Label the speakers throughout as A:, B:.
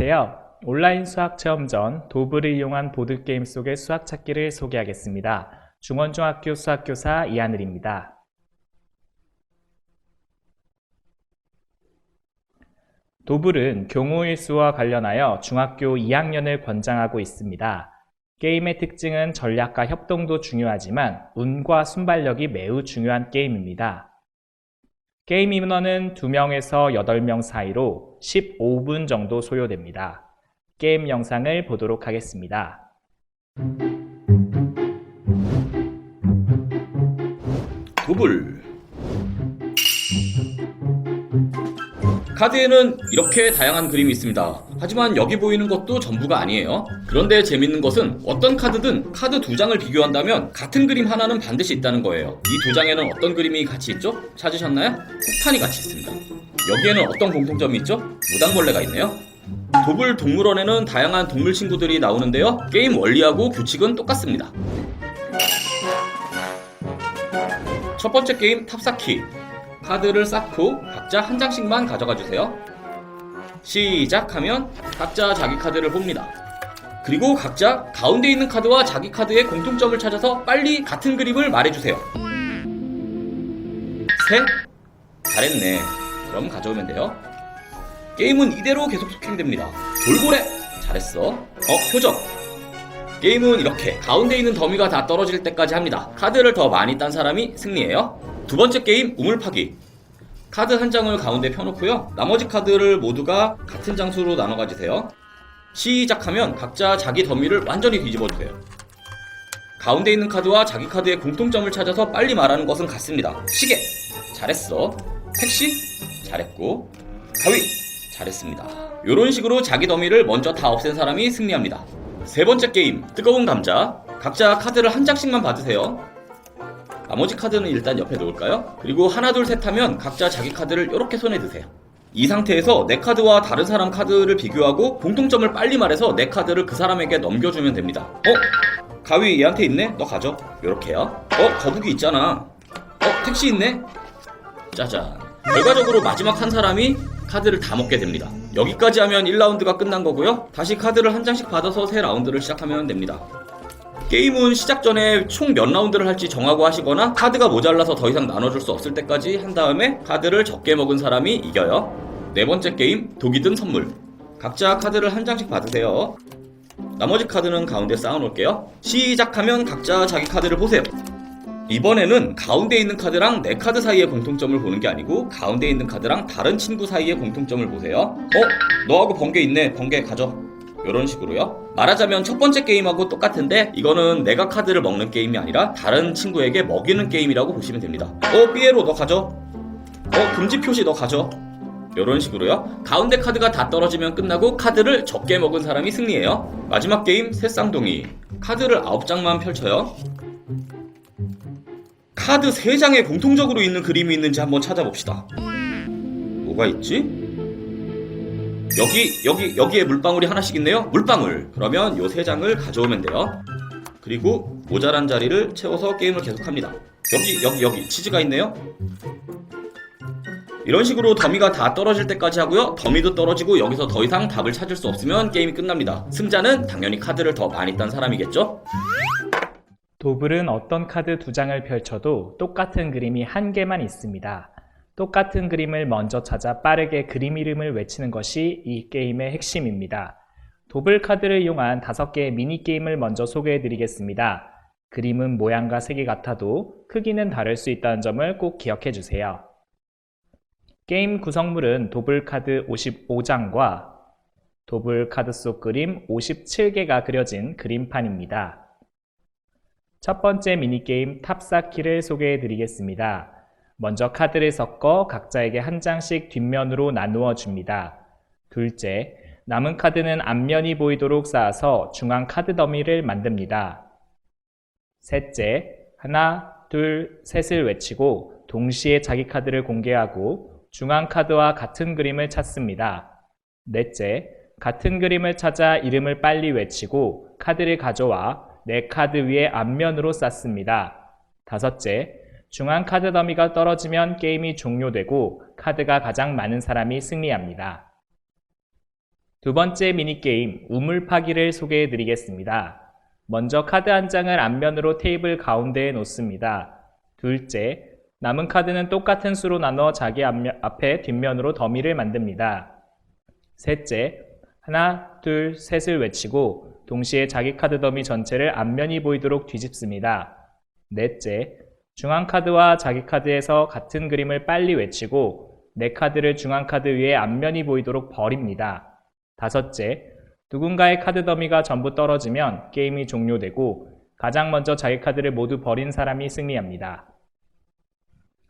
A: 안녕하세요. 온라인 수학체험전 도브를 이용한 보드게임 속의 수학찾기를 소개하겠습니다. 중원중학교 수학교사 이하늘입니다. 도블은 경우일수와 관련하여 중학교 2학년을 권장하고 있습니다. 게임의 특징은 전략과 협동도 중요하지만 운과 순발력이 매우 중요한 게임입니다. 게임 인원은 2명에서 8명 사이로 15분 정도 소요됩니다. 게임 영상을 보도록 하겠습니다.
B: 도블. 카드에는 이렇게 다양한 그림이 있습니다. 하지만 여기 보이는 것도 전부가 아니에요. 그런데 재밌는 것은 어떤 카드든 카드 2장을 비교한다면 같은 그림 하나는 반드시 있다는 거예요. 이 2장에는 어떤 그림이 같이 있죠? 찾으셨나요? 폭탄이 같이 있습니다. 여기에는 어떤 공통점이 있죠? 무당벌레가 있네요. 도블 동물원에는 다양한 동물 친구들이 나오는데요. 게임 원리하고 규칙은 똑같습니다. 첫 번째 게임 탑쌓기. 카드를 쌓고 각자 한 장씩만 가져가 주세요. 시작하면 각자 자기 카드를 봅니다. 그리고 각자 가운데 있는 카드와 자기 카드의 공통점을 찾아서 빨리 같은 그림을 말해주세요. 셋. 잘했네. 그럼 가져오면 돼요. 게임은 이대로 계속 속행됩니다. 돌고래. 잘했어. 표적. 게임은 이렇게 가운데 있는 더미가 다 떨어질 때까지 합니다. 카드를 더 많이 딴 사람이 승리예요. 두 번째 게임 우물파기. 카드 한 장을 가운데 펴놓고요. 나머지 카드를 모두가 같은 장수로 나눠 가지세요. 시작하면 각자 자기 더미를 완전히 뒤집어주세요. 가운데 있는 카드와 자기 카드의 공통점을 찾아서 빨리 말하는 것은 같습니다. 시계. 잘했어. 택시. 잘했고. 가위. 잘했습니다. 이런 식으로 자기 더미를 먼저 다 없앤 사람이 승리합니다. 세 번째 게임 뜨거운 감자. 각자 카드를 한 장씩만 받으세요. 나머지 카드는 일단 옆에 놓을까요? 그리고 하나 둘 셋 하면 각자 자기 카드를 이렇게 손에 드세요. 이 상태에서 내 카드와 다른 사람 카드를 비교하고 공통점을 빨리 말해서 내 카드를 그 사람에게 넘겨주면 됩니다. 가위 얘한테 있네? 너 가져. 요렇게요. 거북이 있잖아. 택시 있네? 짜잔. 결과적으로 마지막 한 사람이 카드를 다 먹게 됩니다. 여기까지 하면 1라운드가 끝난 거고요. 다시 카드를 한 장씩 받아서 새 라운드를 시작하면 됩니다. 게임은 시작 전에 총 몇 라운드를 할지 정하고 하시거나 카드가 모자라서 더 이상 나눠줄 수 없을 때까지 한 다음에 카드를 적게 먹은 사람이 이겨요. 네 번째 게임 독이 든 선물. 각자 카드를 한 장씩 받으세요. 나머지 카드는 가운데 쌓아놓을게요. 시작하면 각자 자기 카드를 보세요. 이번에는 가운데 있는 카드랑 내 카드 사이의 공통점을 보는 게 아니고 가운데 있는 카드랑 다른 친구 사이의 공통점을 보세요. 너하고 번개 있네. 번개 가져. 이런 식으로요. 말하자면 첫 번째 게임하고 똑같은데 이거는 내가 카드를 먹는 게임이 아니라 다른 친구에게 먹이는 게임이라고 보시면 됩니다. 삐에로 너 가져. 금지 표시 너 가져. 이런 식으로요. 가운데 카드가 다 떨어지면 끝나고 카드를 적게 먹은 사람이 승리예요. 마지막 게임 새쌍둥이. 카드를 9장만 펼쳐요. 카드 3장에 공통적으로 있는 그림이 있는지 한번 찾아봅시다. 뭐가 있지? 여기에 물방울이 하나씩 있네요. 물방울. 그러면 요 3장을 가져오면 돼요. 그리고 모자란 자리를 채워서 게임을 계속합니다. 여기 치즈가 있네요. 이런 식으로 더미가 다 떨어질 때까지 하고요. 더미도 떨어지고 여기서 더 이상 답을 찾을 수 없으면 게임이 끝납니다. 승자는 당연히 카드를 더 많이 딴 사람이겠죠?
A: 도블은 어떤 카드 2장을 펼쳐도 똑같은 그림이 한 개만 있습니다. 똑같은 그림을 먼저 찾아 빠르게 그림 이름을 외치는 것이 이 게임의 핵심입니다. 도블 카드를 이용한 5개의 미니게임을 먼저 소개해 드리겠습니다. 그림은 모양과 색이 같아도 크기는 다를 수 있다는 점을 꼭 기억해 주세요. 게임 구성물은 도블 카드 55장과 도블 카드 속 그림 57개가 그려진 그림판입니다. 첫 번째 미니게임 탑쌓기를 소개해 드리겠습니다. 먼저 카드를 섞어 각자에게 한 장씩 뒷면으로 나누어 줍니다. 둘째, 남은 카드는 앞면이 보이도록 쌓아서 중앙 카드 더미를 만듭니다. 셋째, 하나, 둘, 셋을 외치고 동시에 자기 카드를 공개하고 중앙 카드와 같은 그림을 찾습니다. 넷째, 같은 그림을 찾아 이름을 빨리 외치고 카드를 가져와 내 카드 위에 앞면으로 쌓습니다. 다섯째, 중앙 카드 더미가 떨어지면 게임이 종료되고 카드가 가장 많은 사람이 승리합니다. 두 번째 미니게임 우물 파기를 소개해 드리겠습니다. 먼저 카드 한 장을 앞면으로 테이블 가운데에 놓습니다. 둘째, 남은 카드는 똑같은 수로 나눠 자기 앞에 뒷면으로 더미를 만듭니다. 셋째, 하나, 둘, 셋을 외치고 동시에 자기 카드 더미 전체를 앞면이 보이도록 뒤집습니다. 넷째, 중앙 카드와 자기 카드에서 같은 그림을 빨리 외치고 내 카드를 중앙 카드 위에 앞면이 보이도록 버립니다. 다섯째, 누군가의 카드 더미가 전부 떨어지면 게임이 종료되고 가장 먼저 자기 카드를 모두 버린 사람이 승리합니다.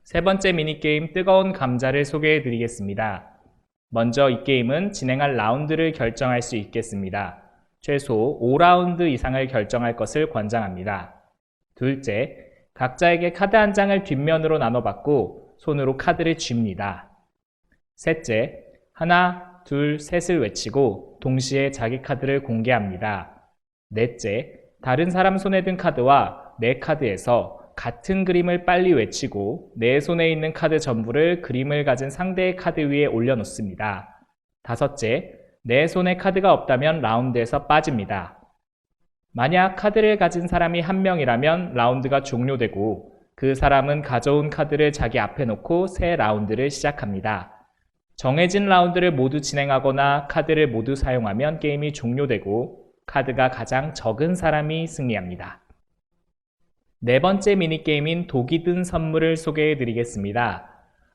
A: 세 번째 미니게임 뜨거운 감자를 소개해 드리겠습니다. 먼저 이 게임은 진행할 라운드를 결정할 수 있겠습니다. 최소 5라운드 이상을 결정할 것을 권장합니다. 둘째, 각자에게 카드 한 장을 뒷면으로 나눠받고 손으로 카드를 쥡니다. 셋째, 하나, 둘, 셋을 외치고 동시에 자기 카드를 공개합니다. 넷째, 다른 사람 손에 든 카드와 내 카드에서 같은 그림을 빨리 외치고 내 손에 있는 카드 전부를 그림을 가진 상대의 카드 위에 올려놓습니다. 다섯째, 내 손에 카드가 없다면 라운드에서 빠집니다. 만약 카드를 가진 사람이 한 명이라면 라운드가 종료되고 그 사람은 가져온 카드를 자기 앞에 놓고 새 라운드를 시작합니다. 정해진 라운드를 모두 진행하거나 카드를 모두 사용하면 게임이 종료되고 카드가 가장 적은 사람이 승리합니다. 네 번째 미니게임인 독이 든 선물을 소개해 드리겠습니다.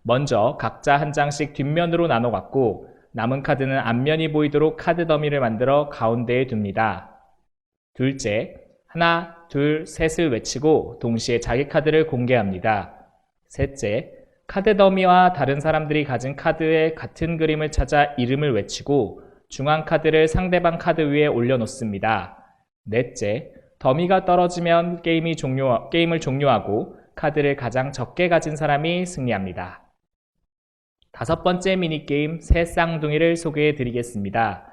A: 먼저 각자 한 장씩 뒷면으로 나눠 갖고 남은 카드는 앞면이 보이도록 카드 더미를 만들어 가운데에 둡니다. 둘째, 하나, 둘, 셋을 외치고 동시에 자기 카드를 공개합니다. 셋째, 카드 더미와 다른 사람들이 가진 카드의 같은 그림을 찾아 이름을 외치고 중앙 카드를 상대방 카드 위에 올려놓습니다. 넷째, 더미가 떨어지면 게임을 종료하고 카드를 가장 적게 가진 사람이 승리합니다. 다섯 번째 미니게임 새 쌍둥이를 소개해 드리겠습니다.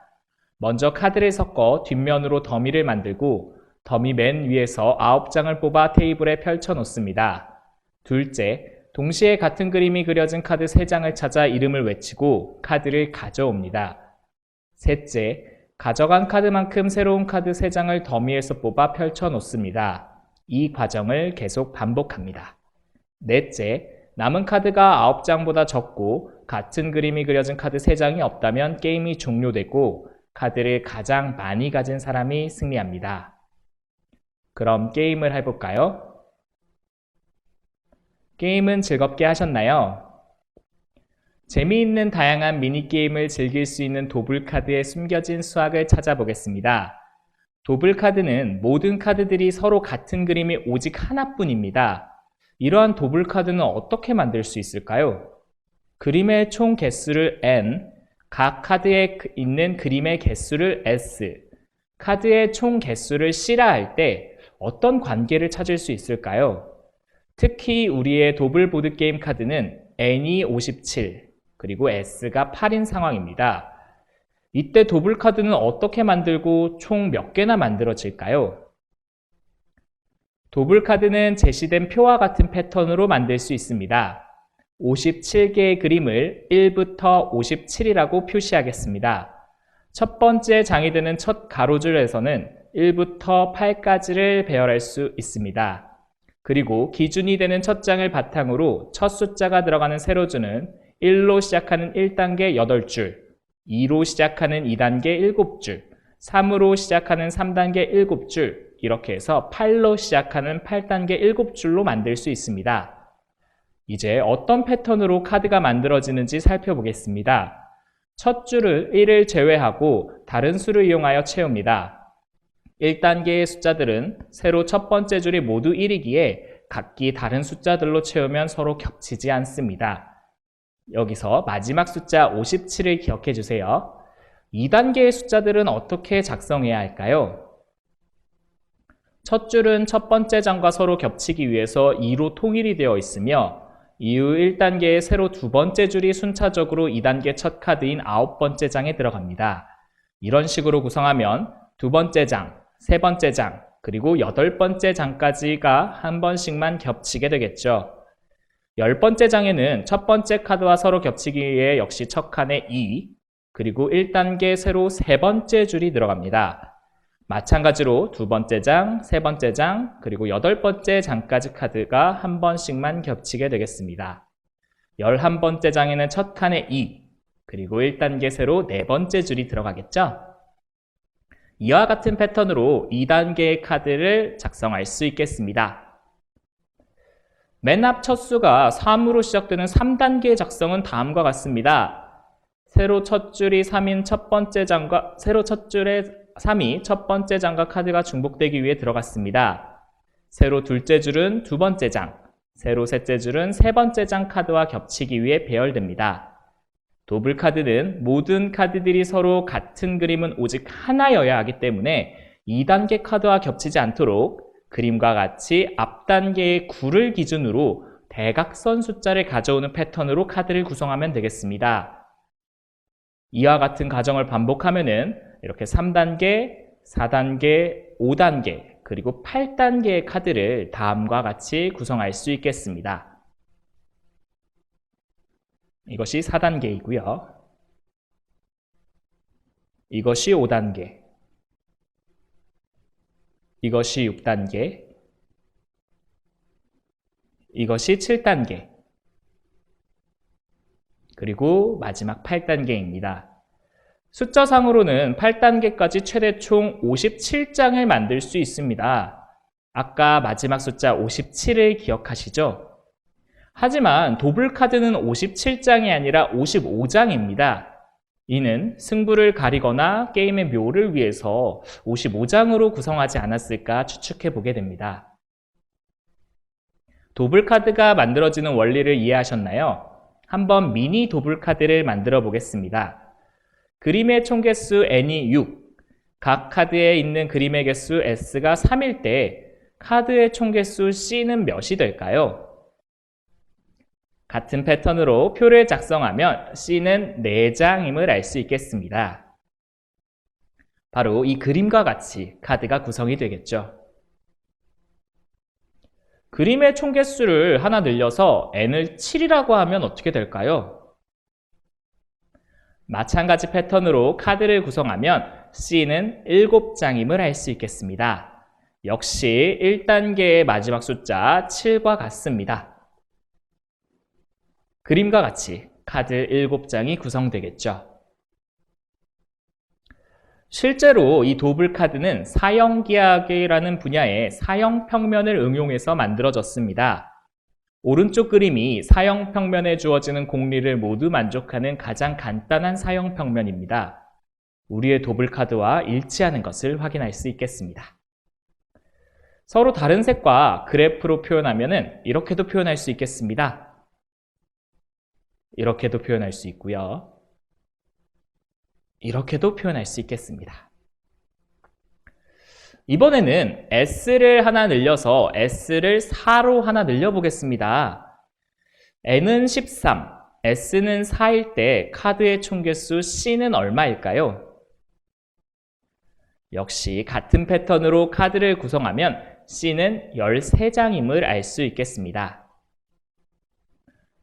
A: 먼저 카드를 섞어 뒷면으로 더미를 만들고 더미 맨 위에서 9장을 뽑아 테이블에 펼쳐 놓습니다. 둘째, 동시에 같은 그림이 그려진 카드 3장을 찾아 이름을 외치고 카드를 가져옵니다. 셋째, 가져간 카드만큼 새로운 카드 3장을 더미에서 뽑아 펼쳐 놓습니다. 이 과정을 계속 반복합니다. 넷째, 남은 카드가 9장보다 적고 같은 그림이 그려진 카드 3장이 없다면 게임이 종료되고 카드를 가장 많이 가진 사람이 승리합니다. 그럼 게임을 해볼까요? 게임은 즐겁게 하셨나요? 재미있는 다양한 미니게임을 즐길 수 있는 도블카드의 숨겨진 수학을 찾아보겠습니다. 도블카드는 모든 카드들이 서로 같은 그림이 오직 하나뿐입니다. 이러한 도블카드는 어떻게 만들 수 있을까요? 그림의 총 개수를 n, 각 카드에 있는 그림의 개수를 s, 카드의 총 개수를 c라 할 때 어떤 관계를 찾을 수 있을까요? 특히 우리의 도블 보드게임 카드는 n이 57, 그리고 s가 8인 상황입니다. 이때 도블 카드는 어떻게 만들고 총 몇 개나 만들어질까요? 도블 카드는 제시된 표와 같은 패턴으로 만들 수 있습니다. 57개의 그림을 1부터 57이라고 표시하겠습니다. 첫 번째 장이 되는 첫 가로줄에서는 1부터 8까지를 배열할 수 있습니다. 그리고 기준이 되는 첫 장을 바탕으로 첫 숫자가 들어가는 세로줄은 1로 시작하는 1단계 8줄, 2로 시작하는 2단계 7줄, 3으로 시작하는 3단계 7줄, 이렇게 해서 8로 시작하는 8단계 7줄로 만들 수 있습니다. 이제 어떤 패턴으로 카드가 만들어지는지 살펴보겠습니다. 첫 줄을 1을 제외하고 다른 수를 이용하여 채웁니다. 1단계의 숫자들은 세로 첫 번째 줄이 모두 1이기에 각기 다른 숫자들로 채우면 서로 겹치지 않습니다. 여기서 마지막 숫자 57을 기억해 주세요. 2단계의 숫자들은 어떻게 작성해야 할까요? 첫 줄은 첫 번째 장과 서로 겹치기 위해서 2로 통일이 되어 있으며 이후 1단계의 세로 두 번째 줄이 순차적으로 2단계 첫 카드인 9번째 장에 들어갑니다. 이런 식으로 구성하면 두 번째 장, 세 번째 장, 그리고 8번째 장까지가 한 번씩만 겹치게 되겠죠. 10번째 장에는 첫 번째 카드와 서로 겹치기 위해 역시 첫 칸에 2, 그리고 1단계 새로 세 번째 줄이 들어갑니다. 마찬가지로 두 번째 장, 세 번째 장, 그리고 여덟 번째 장까지 카드가 한 번씩만 겹치게 되겠습니다. 11번째 장에는 첫 칸에 2, 그리고 1단계 새로 네 번째 줄이 들어가겠죠? 이와 같은 패턴으로 2단계의 카드를 작성할 수 있겠습니다. 맨 앞 첫 수가 3으로 시작되는 3단계의 작성은 다음과 같습니다. 세로 첫 줄이 3인 첫 번째 장과 세로 첫 줄에 3이 첫 번째 장과 카드가 중복되기 위해 들어갔습니다. 세로 둘째 줄은 두 번째 장, 세로 셋째 줄은 세 번째 장 카드와 겹치기 위해 배열됩니다. 도블 카드는 모든 카드들이 서로 같은 그림은 오직 하나여야 하기 때문에 2단계 카드와 겹치지 않도록 그림과 같이 앞 단계의 9를 기준으로 대각선 숫자를 가져오는 패턴으로 카드를 구성하면 되겠습니다. 이와 같은 과정을 반복하면은 이렇게 3단계, 4단계, 5단계, 그리고 8단계의 카드를 다음과 같이 구성할 수 있겠습니다. 이것이 4단계이고요. 이것이 5단계. 이것이 6단계. 이것이 7단계. 그리고 마지막 8단계입니다. 숫자상으로는 8단계까지 최대 총 57장을 만들 수 있습니다. 아까 마지막 숫자 57을 기억하시죠? 하지만 도블 카드는 57장이 아니라 55장입니다. 이는 승부를 가리거나 게임의 묘를 위해서 55장으로 구성하지 않았을까 추측해 보게 됩니다. 도블 카드가 만들어지는 원리를 이해하셨나요? 한번 미니 도블 카드를 만들어 보겠습니다. 그림의 총 개수 n이 6, 각 카드에 있는 그림의 개수 s가 3일 때 카드의 총 개수 c는 몇이 될까요? 같은 패턴으로 표를 작성하면 C는 4장임을 알 수 있겠습니다. 바로 이 그림과 같이 카드가 구성이 되겠죠. 그림의 총 개수를 하나 늘려서 n을 7이라고 하면 어떻게 될까요? 마찬가지 패턴으로 카드를 구성하면 C는 7장임을 알 수 있겠습니다. 역시 1단계의 마지막 숫자 7과 같습니다. 그림과 같이 카드 7장이 구성되겠죠. 실제로 이 도블 카드는 사형기하기라는 분야의 사형평면을 응용해서 만들어졌습니다. 오른쪽 그림이 사형평면에 주어지는 공리를 모두 만족하는 가장 간단한 사형평면입니다. 우리의 도블 카드와 일치하는 것을 확인할 수 있겠습니다. 서로 다른 색과 그래프로 표현하면 이렇게도 표현할 수 있겠습니다. 이렇게도 표현할 수 있고요. 이렇게도 표현할 수 있겠습니다. 이번에는 S를 하나 늘려서 S를 4로 하나 늘려보겠습니다. N은 13, S는 4일 때 카드의 총 개수 C는 얼마일까요? 역시 같은 패턴으로 카드를 구성하면 C는 13장임을 알 수 있겠습니다.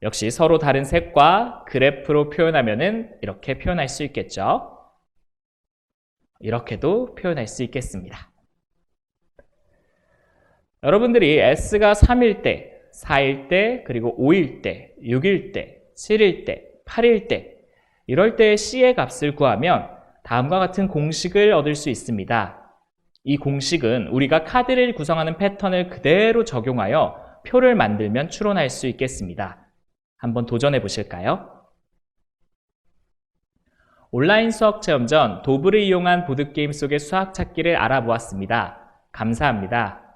A: 역시 서로 다른 색과 그래프로 표현하면 이렇게 표현할 수 있겠죠. 이렇게도 표현할 수 있겠습니다. 여러분들이 S가 3일 때, 4일 때, 그리고 5일 때, 6일 때, 7일 때, 8일 때 이럴 때 C의 값을 구하면 다음과 같은 공식을 얻을 수 있습니다. 이 공식은 우리가 카드를 구성하는 패턴을 그대로 적용하여 표를 만들면 추론할 수 있겠습니다. 한번 도전해 보실까요? 온라인 수학 체험전 도블을 이용한 보드게임 속의 수학 찾기를 알아보았습니다. 감사합니다.